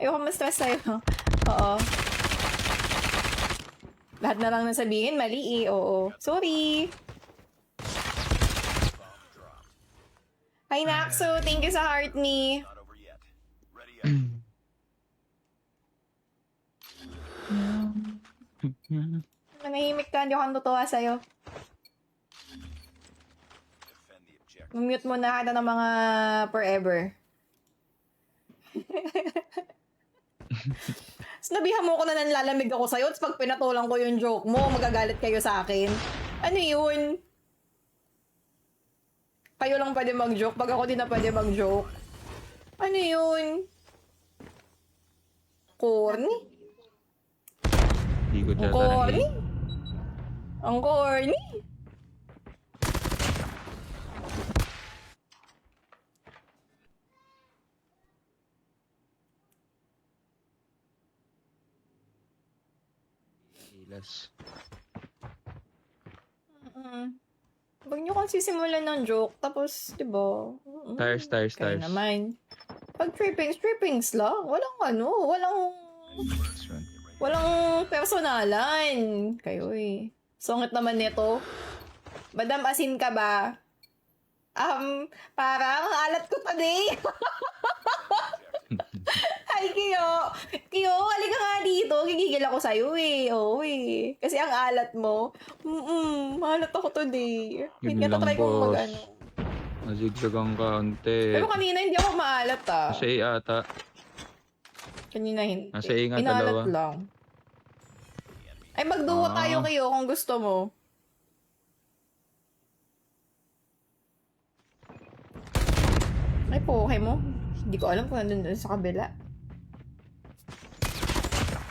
Ayoko ma-stress sa'yo. Oo. Lahat na lang nasabihin, mali eh. Oo. Sorry. Hi, Naxo. Thank you sa heart me. Manahimik ka, hindi ako natutuwa sa'yo. Mute mo na kita ng mga forever. Sinabihan mo ko na nanlalamig ako sa'yo, tapos pag pinatulang ko yung joke mo, magagalit kayo sa akin. Ano yun? Kayo lang pwede mag-joke, pag ako din na pwede mag-joke. Ano yun? Corny? Hindi ko Ang dyan corny? Ang corny? Ilas. Huwag niyo kasi simulan ng joke, tapos, di ba? Tires. Kaya naman. Pag trippings lang. Walang personalan. Kayo eh. Sungit naman nito. Madam, asin ka ba? Parang alat ko today. Hi, Kiyo. Kiyo, halika nga dito. Gigigil ako sa'yo eh. Oo eh. Kasi ang alat mo. Mahalat ako today. Yun Hindi ka lang, try kong boss. mag-ano. Nazigzag ang kaunti. Pero kanina hindi ako maalat ah. Nasa A ata. Kanina hindi. Nasa A nga Inalat dalawa. lang. Ay, magduo tayo kayo kung gusto mo. Ay, okay mo. Hindi ko alam kung nandun sa kabila.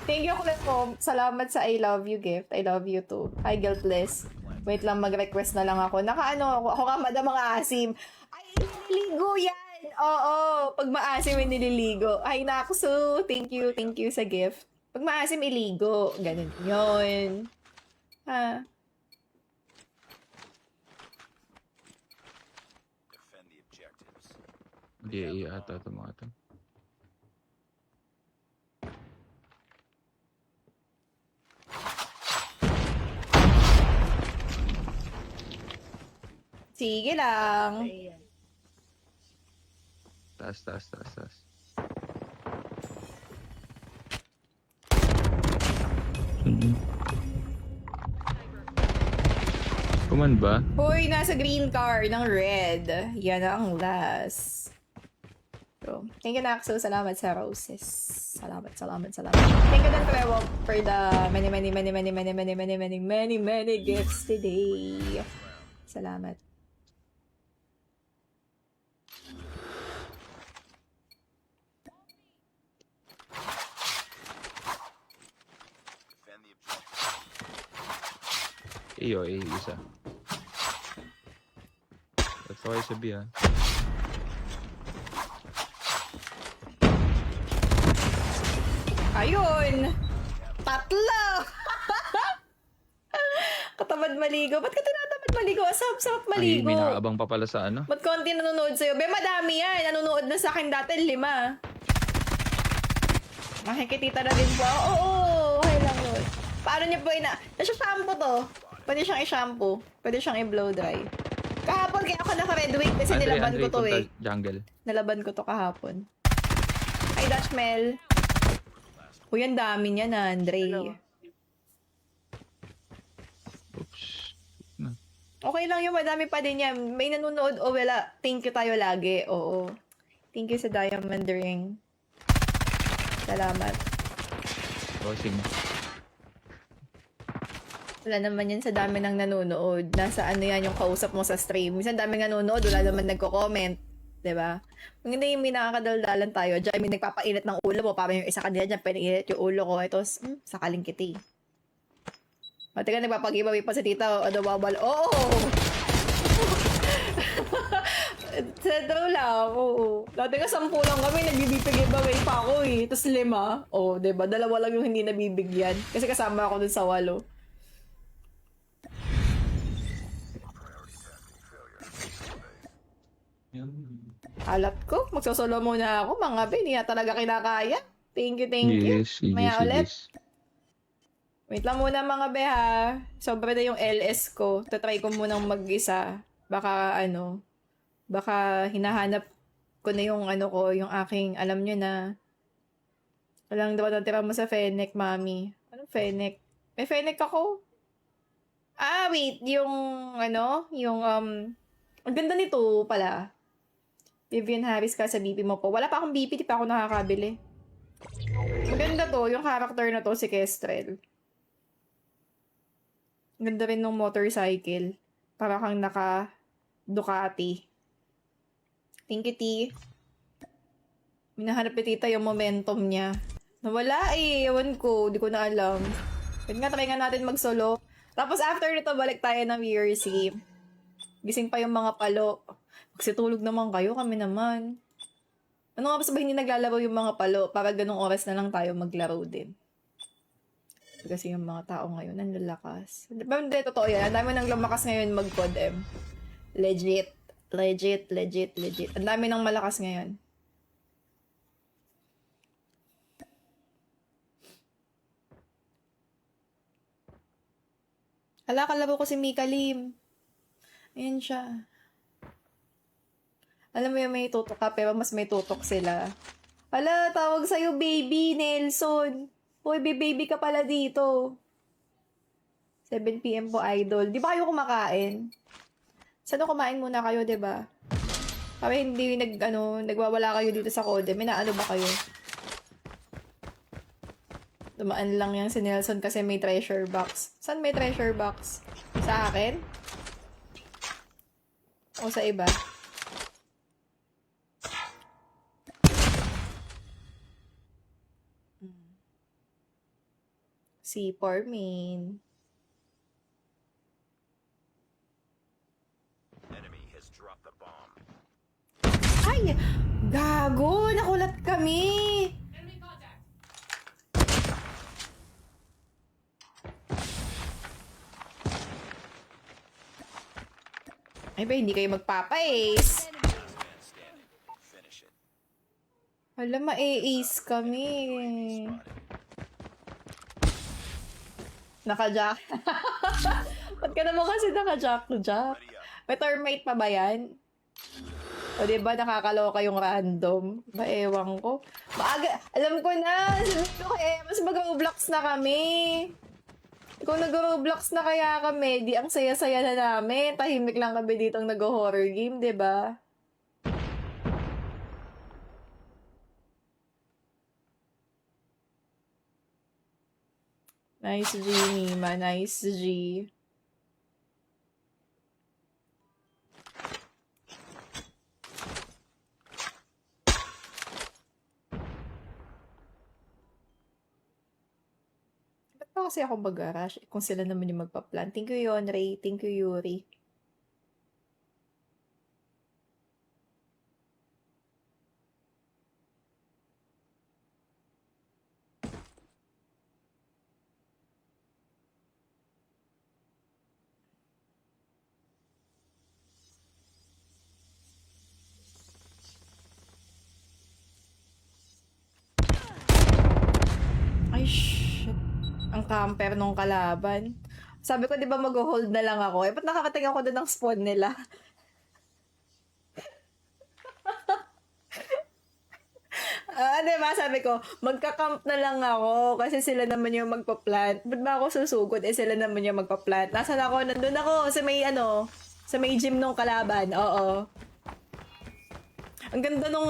Thank you ulit po. Salamat sa I love you gift. I love you too. Hi, guiltless. Wait lang, mag-request na lang ako. Ako nga madam mga asim. Ay, nililigo yan! Oo, pag maasim ay nililigo. Ay, Naksu, thank you sa gift. Pag maasim, iligo. Ganun yun. Ha? Hindi A ata ito mga ito. Sige lang. Taas. Kuman ba? Hoy, nasa green car ng red. Yan ang last. So, thank you, Naxo. Salamat sa roses. Salamat. Thank you din, Trevo, for the many gifts today. Salamat. A isa. Ito kayo sa B ha. Ayun! Tatlo! Katamad maligo. Ba't ka tinatamad maligo? Sarap Ay, maligo. may nakaabang pa pala sa ano. Ba't konti nanonood sa'yo? Be, madami yan. Nanonood na sa akin dati, 5. Nakikitita na din po ako. Oo, okay lang yun. Paano niya po Nasa-shampoo to. Pwede siyang i-shampoo. Pwede siyang i-blow dry. Kahapon kaya ako naka-red wig kasi nilaban ko to eh. Jungle. Nalaban ko to kahapon. Ay, Dutch Mel. Uy, ang dami niya na, Andre. Oops. Okay lang yun, madami pa din yan. May nanonood o wala. Thank you tayo lagi. Oo. Thank you sa Diamond Ring. Salamat. Crossing. Wala naman yan sa dami ng nanonood. Nasa ano yan yung kausap mo sa stream. Minsan dami nanonood, wala naman nagko-comment. Diba? Kung hindi may nakakadaldalan tayo, dyan may nagpapainit ng ulo mo, parang yung isa kanila dyan, pinainit yung ulo ko. Ito, sakaling kiti. Mati ka nagpapag-giveaway pa sa tita, ano babal? Oo! Sa true lang, oo. Dati ka 10 lang kami, nagbibigay-giveaway pa ako eh. Tapos 5. Oh, diba? 2 lang yung hindi nabibigyan. Kasi kasama ako dun sa 8. Alat ko, magsosolo muna ako. Mga be, hindi na talaga kinakaya. Thank you, thank you. Yes, sige, Maya sige. ulit. Wait lang muna mga beha. Sobra na yung LS ko. Tatry ko munang mag-isa. Baka baka hinahanap ko na yung ko, yung aking, alam nyo na. Walang daw natira mo sa Fennec, mami. Anong Fennec? May Fennec ako. Ah, wait. Yung, ang ganda nito pala. Vivian Harris ka sa BP mo po. Wala pa akong BP, di pa ako nakakabili. Maganda to, yung character na to, si Kestrel. Ganda rin ng motorcycle. Para kang naka Ducati. Thank you, T. Minahanap ni tita yung momentum niya. Nawala eh. Ewan ko. Di ko na alam. Pwede nga, try nga natin mag-solo. Tapos after nito, balik tayo ng Year's Eve. Gising pa yung mga palo. Kasi tulog naman kayo, kami naman. Ano nga ba sa ba hindi naglalaro yung mga palo? Para ganung oras na lang tayo maglaro din. Kasi yung mga tao ngayon, ang lalakas. Pero hindi, totoo yan. Ang dami nang lumakas ngayon mag-cod M. Legit. Legit, legit, legit. Ang dami nang malakas ngayon. Hala, kalaro ko si Mika Lim. Ayan siya. Alam mo yung may tutok ka, pero mas may tutok sila. Hala, tawag sa'yo, baby, Nelson. Hoy, baby ka pala dito. 7 PM po, idol. Di ba kayo kumakain? Sana kumain muna kayo, di ba? Para hindi nagwawala kayo dito sa kode. May naano ba kayo? Dumaan lang yan si Nelson kasi may treasure box. Saan may treasure box? Sa akin? O sa iba? C4 main. Enemy has dropped the bomb. Ay! Gago! Nakulat kami! Ay ba, hindi kayo magpapa-ace. Man standing. Finish it. Wala, ma-ace kami. Naka-jack. Ba't ka naman kasi naka-jack? Ready up. May termite pa ba yan? O diba nakakaloka yung random? Ba ewan ko. Maaga, alam ko na! Sabi ko kaya, mas mag-roblox na kami. Kung nag-roblox na kaya kami, di ang saya-saya na namin. Tahimik lang kami ditong nag-horror game, diba? Nice G, Nima. Nice G. Ba't ba kasi ako mag-rush? Kung sila naman yung magpa-plan. Thank you, Yonray. Thank you, Yuri. Ay, shit. Ang camper nung kalaban. Sabi ko, di ba mag-hold na lang ako? Eh, ba't nakakating ako doon ng spawn nila? Di ba? Sabi ko, magka-camp na lang ako kasi sila naman yung magpa-plant. Ba't ba ako susugod? Eh, sila naman yung magpa-plant. Nasaan ako? Nandun ako sa may sa may gym nung kalaban. Oo. Ang ganda nung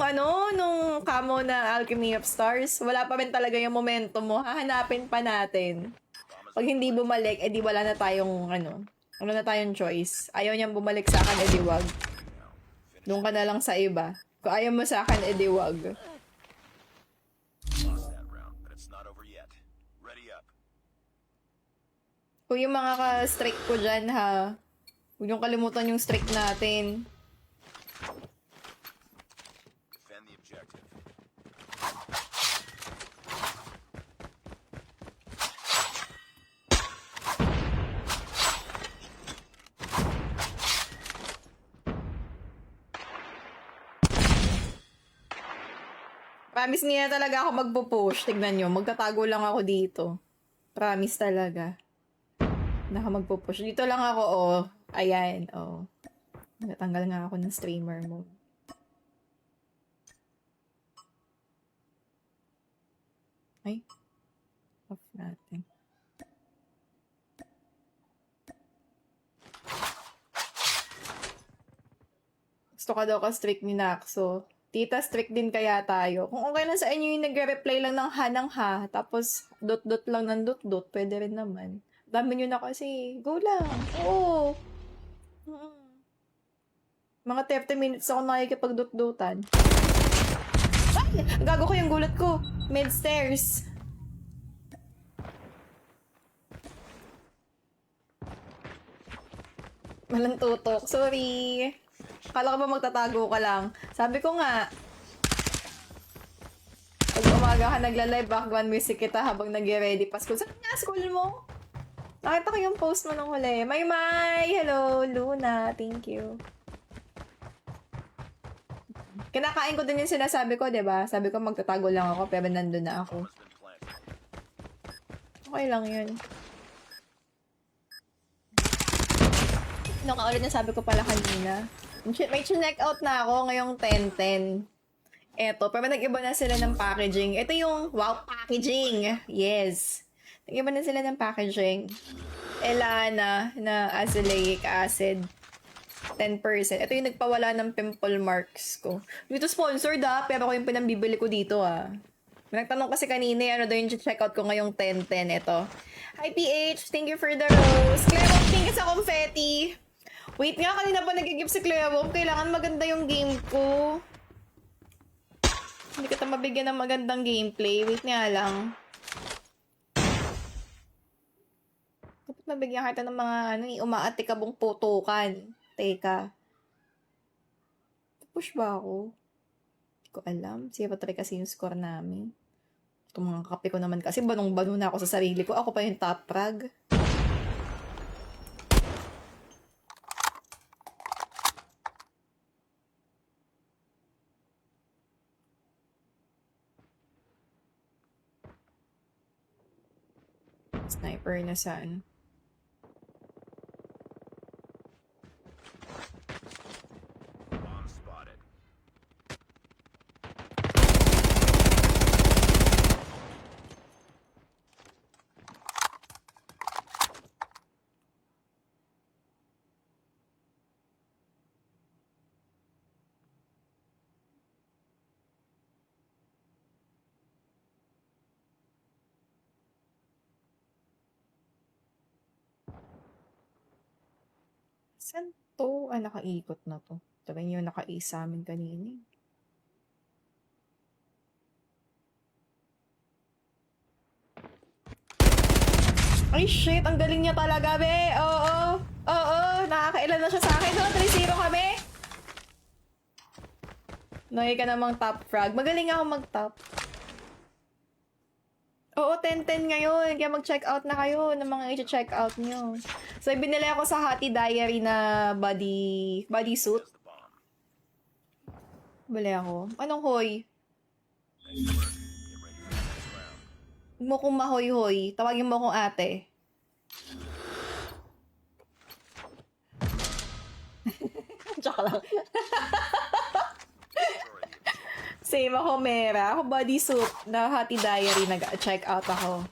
nung camo na Alchemy of Stars. Wala pa rin talaga yung momentum mo. Hahanapin pa natin. Pag hindi bumalik, edi wala na tayong wala na tayong choice. Ayaw niyang bumalik sa akin, edi wag. Doon ka na lang sa iba. Kung ayaw mo sa akin, edi wag. Lost that round, but it's not over yet. Ready up. Kung yung mga ka-strike ko dyan, ha. Huwag niyong kalimutan yung strike natin. Defend the objective. Promise niya talaga ako magpo-push. Tignan nyo, magtatago lang ako dito. Promise talaga. Na ako magpo-push. Dito lang ako, oh. Ayan, oh. Natanggal nga ako ng streamer mode. Ay. Off natin. Gusto ka daw ka-strict ni Naxo. Tita, strict din kaya tayo. Kung okay lang sa inyo yung nagre-reply lang ng ha ng ha, tapos dot-dot lang ng dot-dot, pwede rin naman. Dami nyo na kasi. Go lang. Oo. Mga 30 minutes ako nakikipag-dot-dotan. Ay! Gago ko yung gulat ko. Mid-stairs. Walang tutok. Sorry. Kala ko ba magtatago ka lang? Sabi ko nga, pag umaga ka nagla-live, background music kita habang nag-ready pa school. Saan nga school mo? Nakita ko yung post mo nung huli. May! Hello, Luna. Thank you. Kinakain ko din yung sinasabi ko, 'di ba? Sabi ko magtatago lang ako, pero nandun na ako. Has been planted. Okay lang yun. Nung kaulit na sabi ko pala kanina, may check out na ako ngayong 10-10. Eto, pero nag-iba na sila ng packaging. Ito yung, wow, packaging! Yes! Nag-iba na sila ng packaging. Elana na azelaic acid. 10%. Ito yung nagpawala ng pimple marks ko. Dito sponsored pero ako yung pinambibili ko dito Nagtanong kasi kanina, ano daw yung check-out ko ngayong 10-10. Ito. Hi PH, thank you for the rose. Claire, thank you sa confetti. Wait nga, kanina pa nag-give si Claire. Kailangan maganda yung game ko. Hindi kita mabigyan ng magandang gameplay. Wait nga lang. Dapat mabigyan kita ng mga umaatikabong putukan. Teka. Push ba ako? Hindi ko alam. 0-3 kasi yung score namin. Itong mga kape ko naman kasi banong-bano na ako sa sarili ko. Ako pa yung top frag. Sniper na saan? Bomb spotted. Saan to? Nakaikot na to. Ito rin yung naka-ace sa amin kanina. Ay, shit! Ang galing niya talaga, be! Oo! Oo! Nakakailan na siya sa akin. So, 3-0 kami! Noy ka namang top frag. Magaling ako mag-top. Oo, 10-10 ngayon. Kaya mag-check out na kayo ng mga i-check out nyo. So, binili ako sa Hati Diary na bodysuit. Has the bomb. Bili ako. Anong hoy? Nice work. Get ready for the next round. Huwag mo kong mahoy-hoy. Tawagin mo akong ate. Joke lang. Destroy the objective. Same ako, Mera. Ako bodysuit na Hati Diary. Nag-check out ako.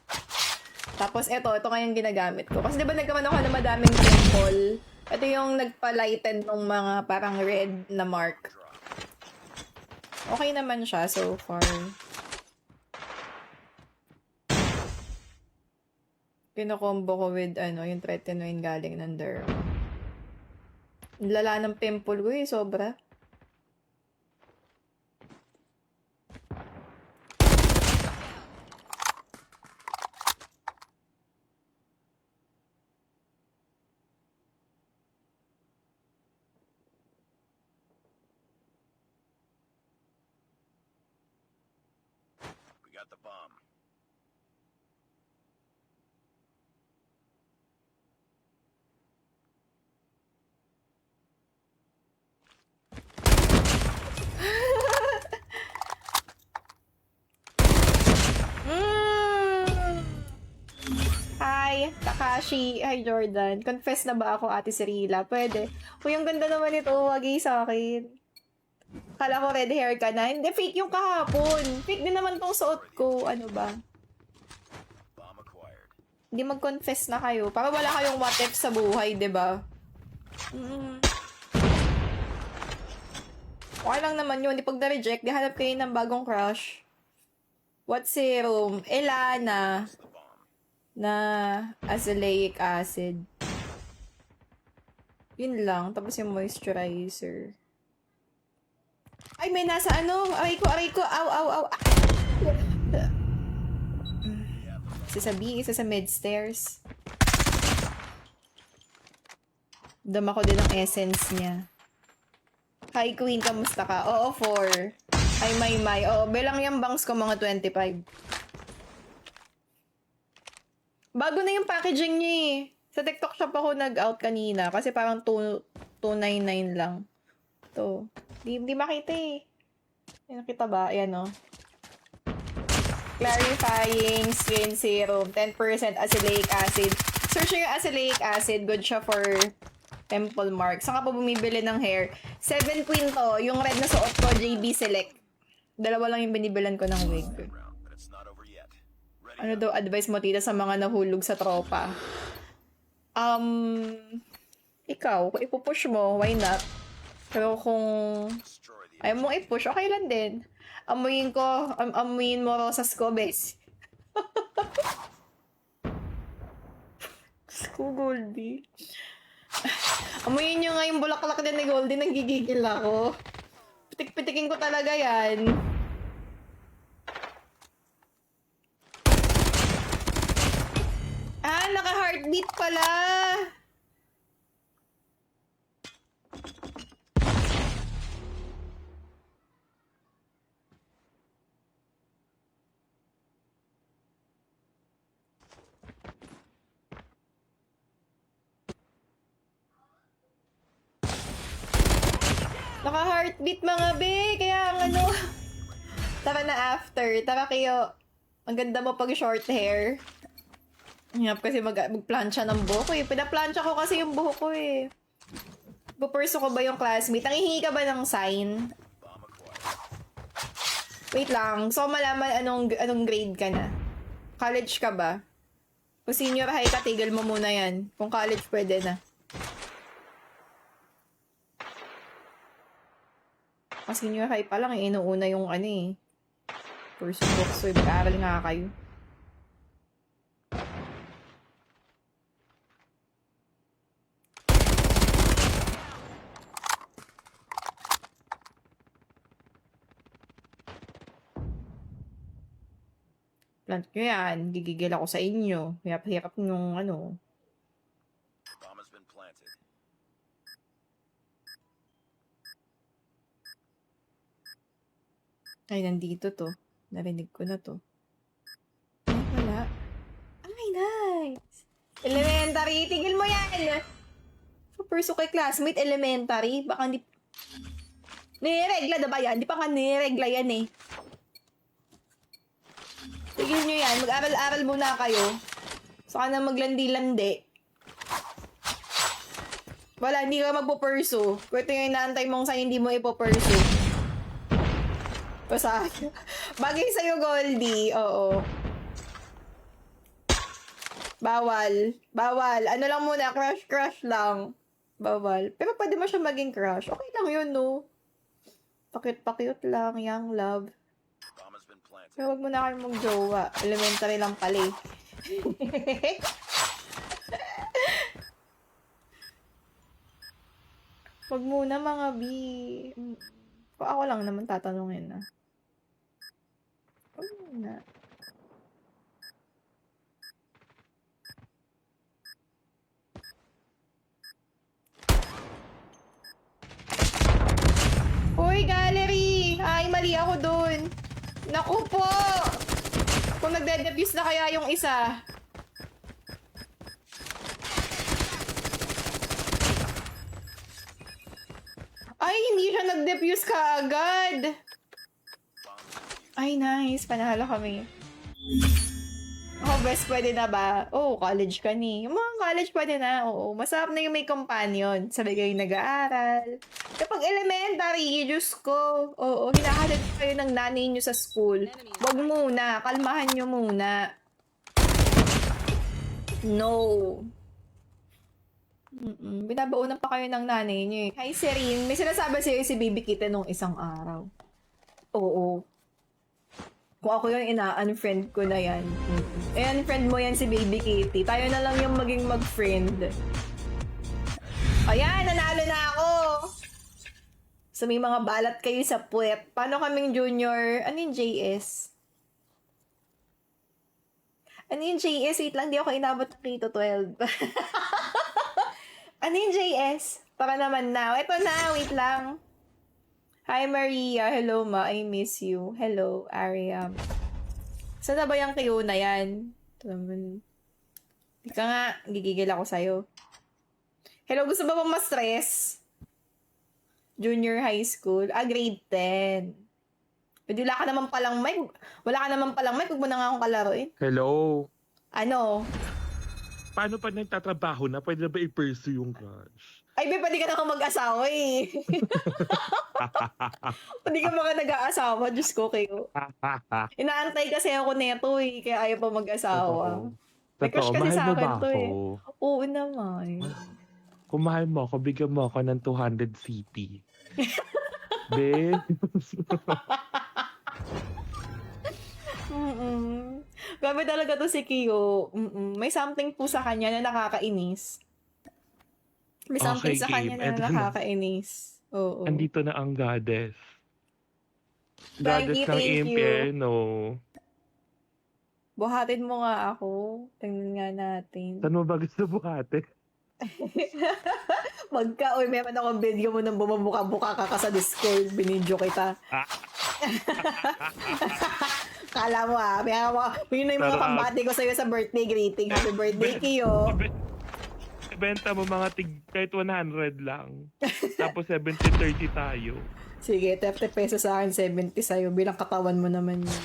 Tapos ito nga yung ginagamit ko. Kasi diba nagkaman ako ng madaming pimple. Ito yung nagpa-lighten ng mga parang red na mark. Okay naman siya so far. Kino-combo ko with yung tretinoin galing ng derm. Ang lala ng pimple ko sobra. We got the bomb. Takashi. Hi, Jordan. Confess na ba ako, Ate Cirila? Pwede. Uy, ang ganda naman ito. Wagi sa akin. Kala ko red hair ka na. Hindi, fake yung kahapon. Fake din naman tong suot ko. Ano ba? Bomb acquired. Hindi mag-confess na kayo. Para wala kayong what if sa buhay, 'di ba? Okay lang naman yun. Di pag na-reject, di hanap kayo ng bagong crush. What serum? Elana. The bomb. Na azelaic acid. Yun lang. Tapos yung moisturizer. Ay, may nasa ano? Aray ko. Aw, aw, aw. Isa sa B, isa sa mid-stairs. Dama ko din ang essence niya. Hi, Queen. Kamusta ka? Oo, 4. Ay, may. Oo, belang yung bangs ko mga 25. Bago na yung packaging niya eh. Sa TikTok shop ako nag-out kanina kasi parang 299 lang. To. Di makita eh. Ay, nakita ba? Ayan o. Clarifying skin serum. 10% azelaic acid. Search yung azelaic acid. Good siya for pimple marks. Saan ka pa bumibili ng hair? 7 Queen to. Yung red na suot ko, JB Select. Dalawa lang yung binibilan ko ng wig. Round, but it's not over yet. Ready. Ano daw advice mo, tita, sa mga nahulog sa tropa? Ikaw, kung ipupush mo, why not? Pero kung Destroy the ayaw mong i-push, okay lang din. Amuyin mo rosas ko, bes. Gusto Goldie. Amuyin nyo nga yung bulaklak din ni Goldie, nanggigigil ako. Pitik-pitikin ko talaga yan. Ah, naka-heartbeat pala. Naka-heartbeat mga be, kaya ang ano. Tara na after. Tara kayo. Ang ganda mo pag short hair. Hirap kasi magplansya ng buhok ko eh. Pinaplansya ko kasi yung buhok ko eh. Pupurso ko ba yung classmate? Nangihingi ka ba ng sign? bomb acquired. Wait lang. So, malaman anong grade ka na. College ka ba? Kung senior high ka, tigil mo muna yan. Kung college, pwede na. Kung senior high pa lang, inuuna yung ano eh. First book. So, mag-aaral nga kayo. Plant nyo yan. Gigigil ako sa inyo. Hirap-hirap yung ano. Bomb has been planted. Ay, nandito to. Narinig ko na to. Ay, wala. Ay, nice. Elementary. Tigil mo yan. Purso kay classmate, elementary. Baka hindi... Niregla na ba yan? Di pa nga niregla yan eh. Tigil nyo yan. Mag-aral-aral muna kayo. Saka na maglandi-landi. Wala, hindi ka magpo-pursue. Kung ito yung inaantay mong sa'yo, hindi mo ipo-pursue. Basta, bagay sa'yo, Goldie. Oo. Bawal. Bawal. Ano lang muna, crush lang. Bawal. Pero pwede mo siya maging crush. Okay lang yun, no? Pakit-pakit lang, young love. Bomb has been planted. Pero wag mo na kayong mag-jowa. Elementary lang pala eh. Wag muna mga B. Kung ako lang naman tatanungin na. Wag muna. Uy, gallery! Ay, mali ako dun. Naku po! Kung nagde-defuse na kaya yung isa. Ay, hindi siya nag-defuse kaagad. Ay, nice. Panalo kami. Oh, best pwede na ba? Oh, college ka ni. Yung mga college pwede na. Oo, masarap na yung may companion. Sabi kayo nag-aaral. Kapag elementary, Diyos ko. Oo, hinahalad kayo ng nanay nyo sa school. Wag muna. Kalmahan nyo muna. No. Binabaunan pa kayo ng nanay nyo eh. Hi, Serene. May sinasabi sa'yo si Baby Kita nung isang araw. Oo. Kung ako yung ina-unfriend ko na yan. Eh, unfriend mo yan si Baby Kitty. Tayo na lang yung maging mag-friend. Ayan, nanalo na ako! So, may mga balat kayo sa puwet. Paano kaming junior? Ano yung JS? Ano yung JS? Wait lang, di ako inabot ng K-12. Ano yung JS? Para naman now. Ito na, wait lang. Hi, Maria. Hello, ma. I miss you. Hello, Ariam. Saan na ba yung kayo na yan? Ito naman. Ika nga, gigigil ako sa'yo. Hello, gusto ba bang ma-stress? Junior high school? Ah, grade 10. Pwede wala ka naman palang mic. Wala ka naman palang mic. Huwag mo na nga akong kalaruin. Hello? Ano? Paano pa nagtatrabaho na? Pwede na ba i-pursue yung crush? Ay, be, pwede ka na akong mag-asawa eh. Pwede ka mga nag-aasawa. Diyos ko kayo. Inaantay kasi ako neto eh. Kaya ayaw pa mag-asawa. May crush kasi mahal sa mo akin ba to ako? eh. Oo naman. Kung mahal mo ako, bigyan mo ako ng 200 CP. Be? Grabe talaga to si Kiyo. May something po sa kanya na nakakainis. May something Okay, sa kanya game. na Eto na. nakakainis. Oo. Andito na ang goddess. Thank Goddess you, ng thank you. impyerno. Buhatin mo nga ako. Tingnan nga natin. Saan mo ba gusto buhati? Uy, meron akong video mo nang bumabuka-buka ka sa Discord. Binidyo kita. Kala mo yun na yung mga Sarap. pambati ko sa'yo sa birthday greeting. Happy birthday, Kiyo. Benta mo mga kahit 100 lang. Tapos 70-30 tayo. Sige, 30 pesos sa akin, 70 sa'yo. Bilang katawan mo naman yun.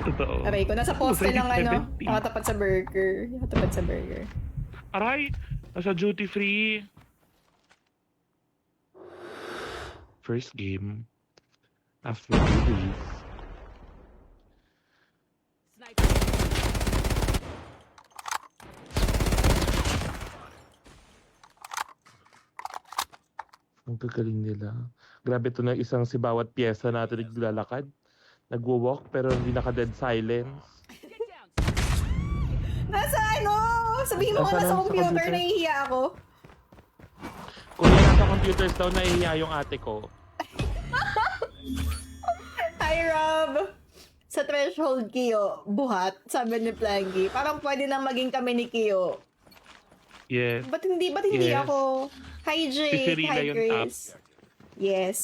Totoo. Aray ko, nasa poste ng 70. nakatapat sa burger. Nakatapat sa burger. Aray! Nasa duty free. First game. After 2 days. Ang gagaling nila. Grabe to na isang si bawat pyesa natin naglalakad. Nagwo-walk pero hindi naka-dead silence. Nasa sabihin mo nga Nasa nasa sa computer, computer? nahihiya ako. Kung yan nasa computers daw, nahihiya yung ate ko. Hi, Rob! Sa threshold, Kiyo, buhat, sabi ni Plangy. Parang pwede nang maging kami ni Kiyo. Yes. Ba't hindi Yes. ako? Hi, Si Jake. Serena Hi, yung Chris. Yes.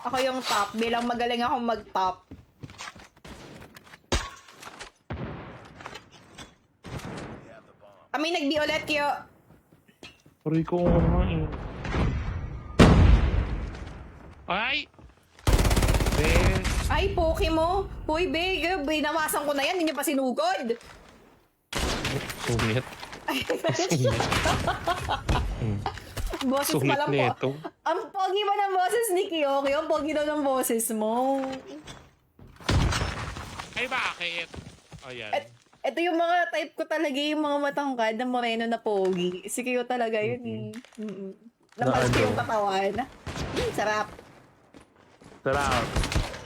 Ako yung top. Bilang magaling akong mag-top. We have the bomb. Kami nag-B ulit, Kiyo. Aray ko nga eh. Ay! Bes! Ay, poke mo. Hoy, big. Binawasan ko na yan. Hindi niyo pa sinugod. Sungit. Boses pa Sungit lang po. nito. Ang pogi ba ng boses ni Kiyo? Kiyo, ang pogi daw ng boses mo. Ay, bakit? Ayan. Ito yung mga type ko talaga, yung mga matangkad na moreno na pogi. Si Kiyo talaga yun eh. Lamas ko yung katawan. Sarap. Sarap.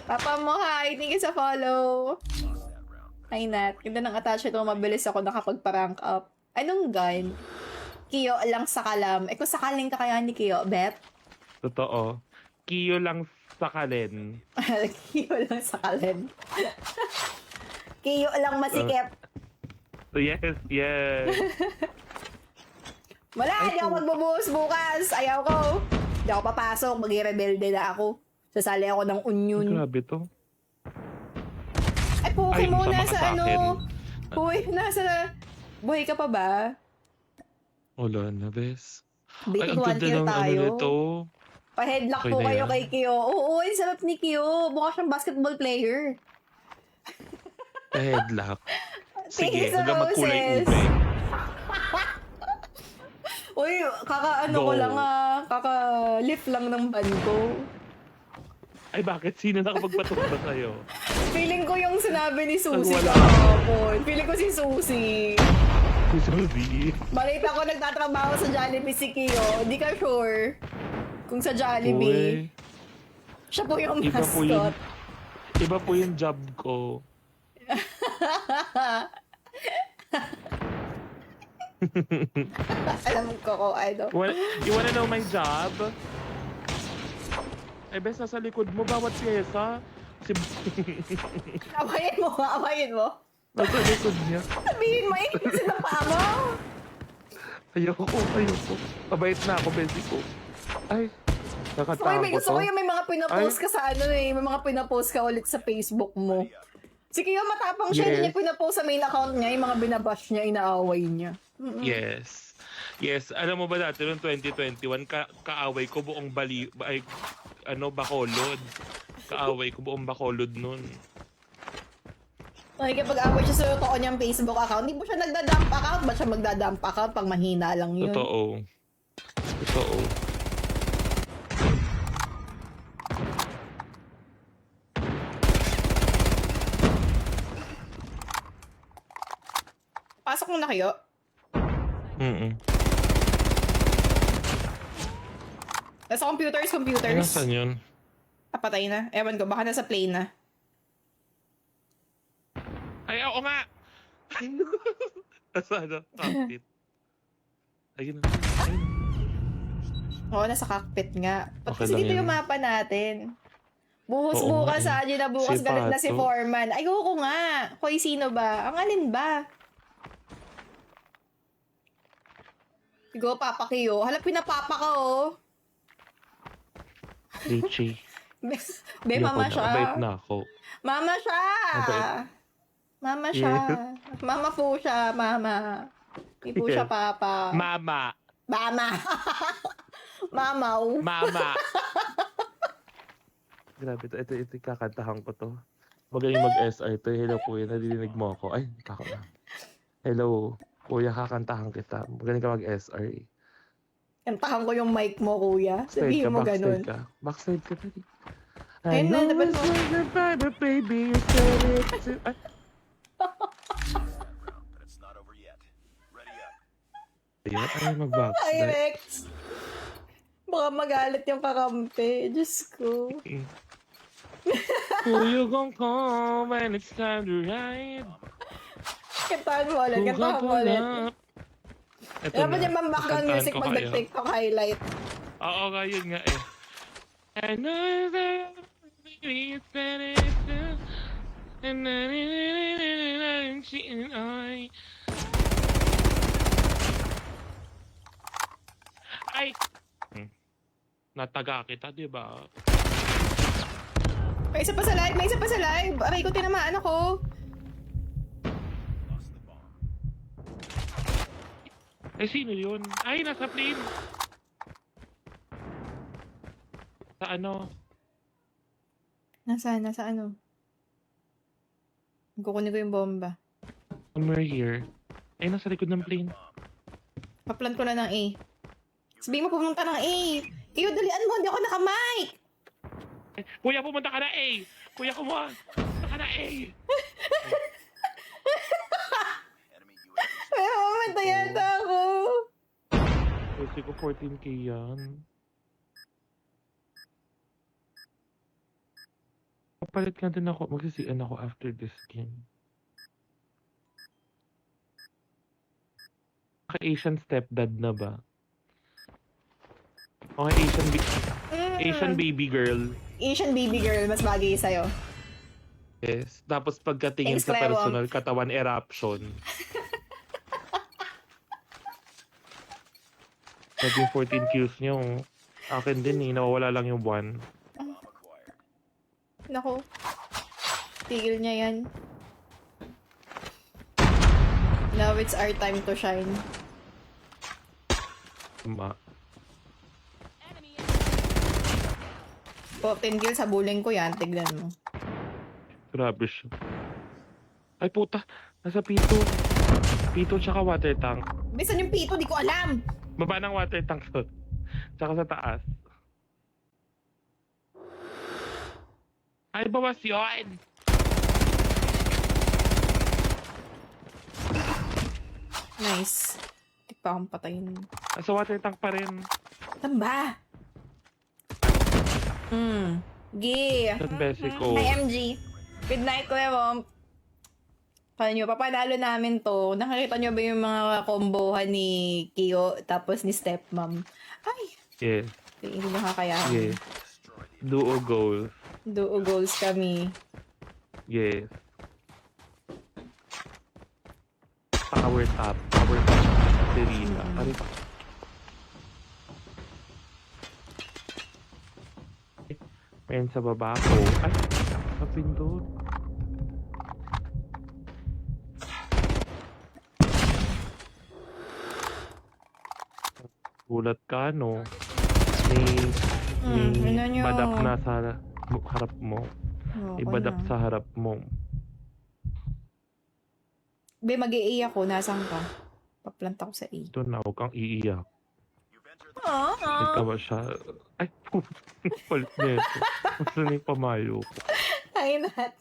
Papa mo, hi. Thank you sa follow. Lost that round. Hi, Nat. Ganda ng attachment mo. Mabilis ako nakapagpa-rank up. Anong gun? Kiyo lang sa kalam. Kung sakaling ka kaya ni Kiyo, bet? Totoo. Kiyo lang sakalin. Kiyo lang sa kalen. Kiyo lang masikip. Yes, yes. Wala, hindi ako magbubuhos bukas. Ayaw ko. Hindi ako papasok. Mag-rebelde na ako. Sasali ako ng union. Grabe to. Ay, Poke Ay, mo, masama ka nasa sa akin. Uy, nasa... Buhay ka pa ba? Wala na, bes. Big Ay, ang one ganda kill ng ano tayo. nito. Pa-headlock Okay po na kayo yan. kay Kiyo. Oo, ang sarap ni Kiyo. Mukha siyang basketball player. Headlock. Sige, sa hanggang magkulay roses. ube. Uy, kaka-ano ko Go. lang kaka-lift lang ng ban ko. Ay, bakit? Sino nakapagpatumba sa'yo? Feeling ko yung sinabi ni Susie Wala. kahapon. Feeling ko si Susie. Si Suzy. Balita ko nagtatrabaho sa Jollibee si Kio. Hindi ka sure kung sa Jollibee. Uy, Siya po yung iba po yun. mascot. Iba po yung job ko. Alam ko kung ano. You wanna know my job? Ay, bes, nasa likod mo, bawat pyesa. Si... Awayin mo, awayin mo. nasa likod niya. Sabihin mo, inisin ang paa mo. Ayoko. Mabait na ako, besi ko. Ay, So, nakatakot may gusto to. ko yung may mga pinapost ka sa ano eh. May mga pinapost ka ulit sa Facebook mo. Si Kio matapang siya, hindi Yes. niya pinapost sa main account niya. Yung mga binabash niya, inaaway niya. Yes. Yes, alam mo ba dati noong 2021, kaaway ko buong Bacolod. Kaaway ko buong Bacolod noon. Nakikipag-away siya sa totoo niyang Facebook account. Hindi mo siya nagda-dump account. Ba't siya magda-dump account pag mahina lang yun? Totoo. Pasok mo na kayo. Nasa computers. Ay, nasaan yun? Patay na. Ewan ko, baka nasa plane na. Ay, oo nga! Nasaan na? Cockpit. Ayun na. Oo, nasa cockpit nga. Ba't Okay kasi lang dito yun. yung mapa natin? Buhos Oo bukas nga sa na bukas Si galit na si Pato. Foreman. Ayoko nga. Hoy, sino ba? Ang alin ba? Go, Papa Kiyo. Hala, pinapapa ka, oh. Richie. Be, mama siya. Mabait na ako. Mama siya. Mabait. Mama siya. Mama po siya, mama. Hindi po siya papa. Mama! Mama. Mamaw. Mama! Grabe to. Ito kakantahan ko to. Magaling mag-SR to. Hello kuya, nadidinig mo ako. Ay, kako na. Hello, kuya, kakantahan kita. Magaling ka mag-SR. Kantahan ko yung mic mo, kuya. Sabihin mo ganun. Backside ka tadi. Ayun na, dapat mo. But baby, you said it too. Ay, But it's not over yet. Ready up. ayun, ay Ay, mag-backside. Rex. Baka magalit yung kakampi. Diyos ko. Who you gon' call when it's time to ride? Kantahan mo ulit. Kantahan mo ulit. Dapat yung background music pag nag-TikTok highlight. Oo nga, yun nga eh. I know that baby is better too. And I'm cheating on. Ay! Nataga kita, di ba? May isa pa sa live. May isa pa sa live. Aray ko, tinamaan ako. Lost the bomb. Eh, sino yun? Ay, nasa plane! Sa ano? Nasaan? Nasa ano? Kukunin ko yung bomba. Somewhere here. Ay, nasa likod ng plane. Paplan ko na ng A. Sabihin mo pumunta ng A. Iyo, dalian mo. Hindi ako nakamike. Ay, kuya, pumunta ka na A! Kuya, kumuha! Pumunta ka na A! Enemy UAV. May mamanta yata ako. Kasi ko 14k yan. Papalit nga din ako. Magsisian ako after this game. Asian stepdad na ba? Okay, Asian baby girl. Asian baby girl. Mas bagay sa'yo. Yes. Tapos pagkatingin Thanks, sa Cleo. personal, katawan eruption. Naging 14 kills niyo. Akin din eh. Nawawala lang yung 1. Bomb acquired. Nako. Tigil niya yan. Now it's our time to shine. Tama. 14 kills sa buling ko yan. Tignan mo. Grabe siya. Ay puta, nasa pito. Pito tsaka water tank. Bisan yung pito, di ko alam. Baba ng water tank to. Tsaka sa taas. Ay, bawas yun! Nice. Di pa akong patayin. Nasa water tank pa rin. Saan ba? Gi. San Besico. Hi, MG. Good night, Kuya Mom. Kaya nyo, papanalo namin to. Nakakita nyo ba yung mga kombohan ni Kyo tapos ni Stepmom? Ay, Yes. hindi nyo kakayahan. Yes. Duo goal. Duo goals kami. Yes. Power top. Power top. Serena. Ano pa? Mayroon sa baba ko. Ay! Sa pindot. Gulat ka, no? May ano nyo? badak na sa harap mo. Oo, May badak na. sa harap mo. Be, mag-i ako. Nasaan ka? Paplanta ko sa A. Ito na, huwag kang iiyak. You've entered the Ikaw ba siya? Ay, palit na ito. Gusto na yung pamayo ko. Ay, nat.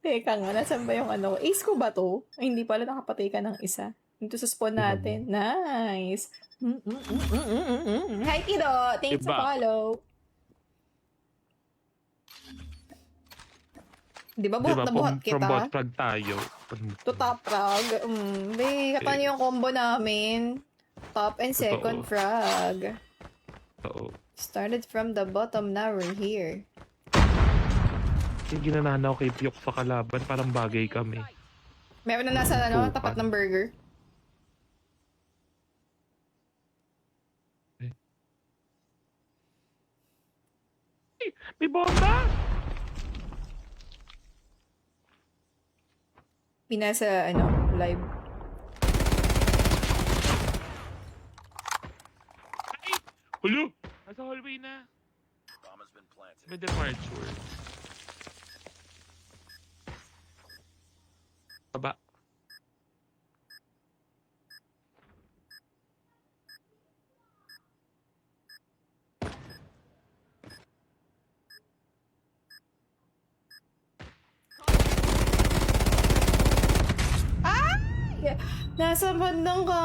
Teka nga, nasan ba yung ano? Ace ko ba to? Ay, hindi pala nakapatay ka ng isa. Dito sa spawn natin. Nice. Hi, Kido. Thanks Iba. sa follow. Di ba buhat na buhat From kita? bot frag tayo. To top frag. Be, kata niyo yung combo namin. Top and second Totoo. frag. Oo. Started from the bottom, now we're here. Yung ginananaw kay Pyok sa kalaban, parang bagay kami. Meron na nasa ano, Tupan. tapat ng burger. May bomba! Pinasa, ano, live. Ay! Hulo! Nasa hallway na. bomb has been planted. May departure. Baba. Nasa bandang ka.